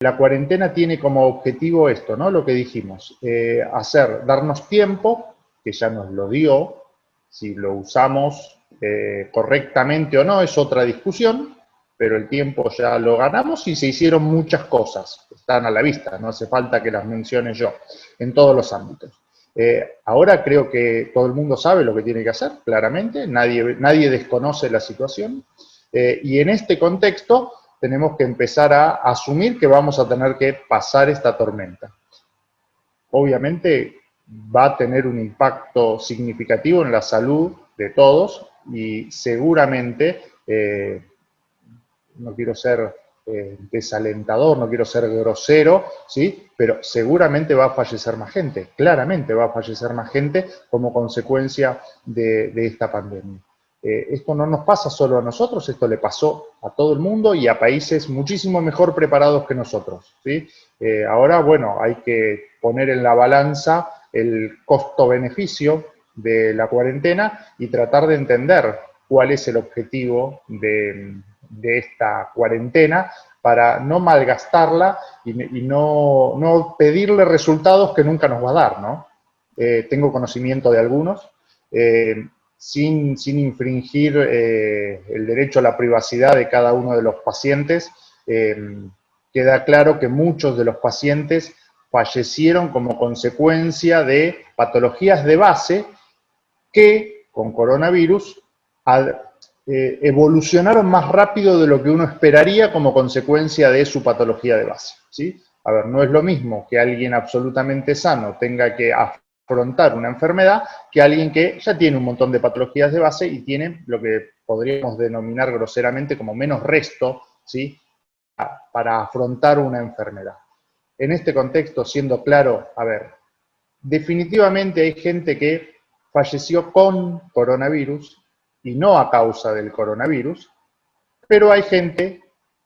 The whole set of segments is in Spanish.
La cuarentena tiene como objetivo esto, ¿no? Lo que dijimos, darnos tiempo, que ya nos lo dio, si lo usamos correctamente o no es otra discusión, pero el tiempo ya lo ganamos y se hicieron muchas cosas, están a la vista, no hace falta que las mencione yo, en todos los ámbitos. Ahora creo que todo el mundo sabe lo que tiene que hacer, claramente, nadie desconoce la situación, y en este contexto tenemos que empezar a asumir que vamos a tener que pasar esta tormenta. Obviamente va a tener un impacto significativo en la salud de todos y seguramente, no quiero ser desalentador, no quiero ser grosero, ¿sí? Pero seguramente va a fallecer más gente, claramente va a fallecer más gente como consecuencia de esta pandemia. Esto no nos pasa solo a nosotros, esto le pasó a todo el mundo y a países muchísimo mejor preparados que nosotros, ¿sí? Ahora, bueno, hay que poner en la balanza el costo-beneficio de la cuarentena y tratar de entender cuál es el objetivo de esta cuarentena para no malgastarla y no pedirle resultados que nunca nos va a dar, ¿no? Tengo conocimiento de algunos, sin infringir el derecho a la privacidad de cada uno de los pacientes, queda claro que muchos de los pacientes fallecieron como consecuencia de patologías de base que con coronavirus evolucionaron más rápido de lo que uno esperaría como consecuencia de su patología de base, ¿sí? A ver, no es lo mismo que alguien absolutamente sano tenga que afrontar una enfermedad que alguien que ya tiene un montón de patologías de base y tiene lo que podríamos denominar groseramente como menos resto, ¿sí? Para afrontar una enfermedad. En este contexto, siendo claro, a ver, definitivamente hay gente que falleció con coronavirus y no a causa del coronavirus, pero hay gente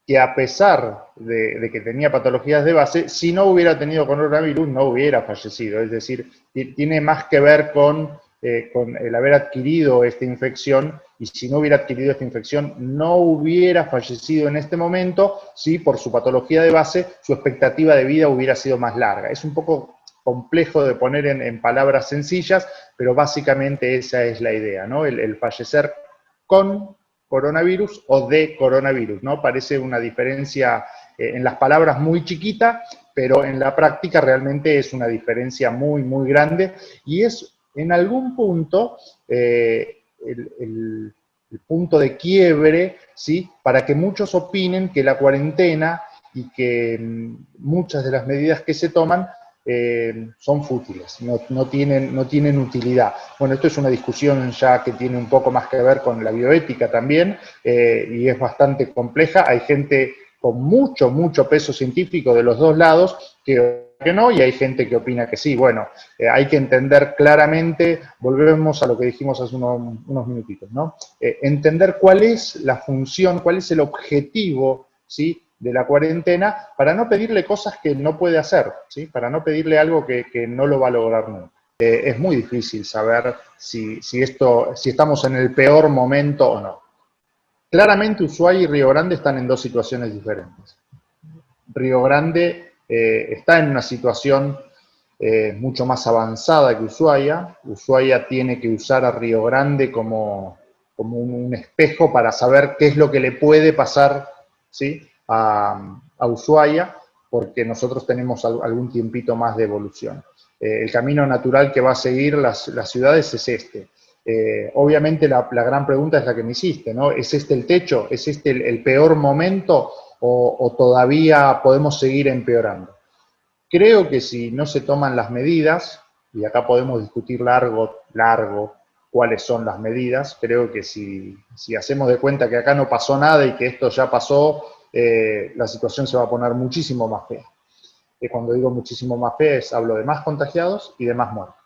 que a pesar de que tenía patologías de base, si no hubiera tenido coronavirus no hubiera fallecido, es decir, tiene más que ver con el haber adquirido esta infección, y si no hubiera adquirido esta infección no hubiera fallecido en este momento, si por su patología de base su expectativa de vida hubiera sido más larga. Es un poco complejo de poner en palabras sencillas, pero básicamente esa es la idea, ¿no? El fallecer con coronavirus o de coronavirus, ¿no? Parece una diferencia en las palabras muy chiquita, pero en la práctica realmente es una diferencia muy, muy grande y es en algún punto el punto de quiebre, ¿sí? Para que muchos opinen que la cuarentena y que muchas de las medidas que se toman son fútiles, no tienen utilidad. Bueno, esto es una discusión ya que tiene un poco más que ver con la bioética también, y es bastante compleja. Hay gente con mucho, mucho peso científico de los dos lados que no, y hay gente que opina que sí. Bueno, hay que entender claramente, volvemos a lo que dijimos hace unos minutitos, ¿no? Entender cuál es la función, cuál es el objetivo, ¿sí?, de la cuarentena, para no pedirle cosas que no puede hacer, ¿sí? Para no pedirle algo que no lo va a lograr nunca. Es muy difícil saber si estamos en el peor momento o no. Claramente Ushuaia y Río Grande están en dos situaciones diferentes. Río Grande está en una situación mucho más avanzada que Ushuaia. Ushuaia tiene que usar a Río Grande como un espejo para saber qué es lo que le puede pasar, ¿sí?, a Ushuaia, porque nosotros tenemos algún tiempito más de evolución. El camino natural que va a seguir las ciudades es este. Obviamente la gran pregunta es la que me hiciste, ¿no? ¿Es este el techo? ¿Es este el peor momento o todavía podemos seguir empeorando? Creo que si no se toman las medidas, y acá podemos discutir largo cuáles son las medidas, creo que si hacemos de cuenta que acá no pasó nada y que esto ya pasó, la situación se va a poner muchísimo más fea. Y cuando digo muchísimo más fea, hablo de más contagiados y de más muertos.